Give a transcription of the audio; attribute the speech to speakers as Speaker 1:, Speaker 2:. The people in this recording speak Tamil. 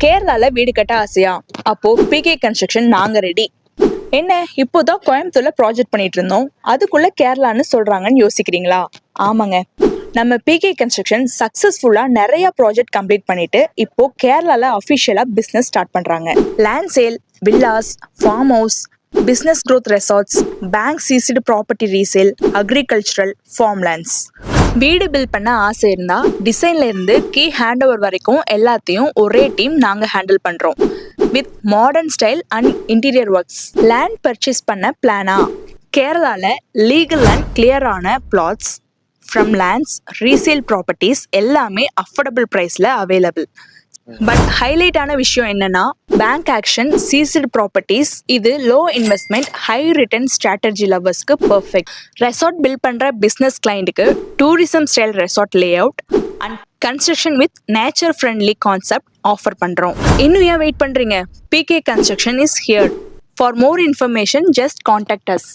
Speaker 1: கேரளால வீடு கட்ட ஆசையா? அப்போ பிகே கன்ஸ்ட்ரக்ஷன் நாங்க ரெடி. என்ன இப்போதான் கோயம்புத்தூர்ல ப்ராஜெக்ட் பண்ணிட்டு இருந்தோம், அதுக்குள்ள கேரளான்னு சொல்றாங்கன்னு யோசிக்கிறீங்களா? ஆமாங்க, நம்ம பிகே கன்ஸ்ட்ரக்ஷன் சக்சஸ்ஃபுல்லா நிறைய ப்ராஜெக்ட் கம்ப்ளீட் பண்ணிட்டு இப்போ கேரளால அஃபிஷியலா பிசினஸ் ஸ்டார்ட் பண்றாங்க. Land sale, villas, farm house, business growth resorts, bank seized property resale, agricultural, form lands. வீடு பில்ட் பண்ண ஆசை இருந்தா டிசைன்ல இருந்து கீ ஹேண்ட் ஓவர் வரைக்கும் எல்லாத்தையும் ஒரே டீம் நாங்க ஹேண்டில் பண்றோம். With modern style and interior works. Land purchase பண்ண பிளானா? கேரளால லீகல் அண்ட் கிளியரான plots from lands, resale properties எல்லாமே அஃபோர்டபுள் ப்ரைஸில் அவைலபிள். பட் ஹைலைட்டான விஷயம் என்னன்னா, பேங்க் ஆக்ஷன், சீஸ்டு ப்ராப்பர்ட்டிஸ். இது low investment, high return strategy லவர்ஸ்க்கு பர்ஃபெக்ட். ரெசார்ட் பில்ட் பண்ற பிசினஸ் கிளைண்ட்டுக்கு tourism style resort layout and construction with nature friendly concept offer பண்றோம். இன்னும் ஏன் வெயிட் பண்றீங்க? PK construction is here. For more information just contact as.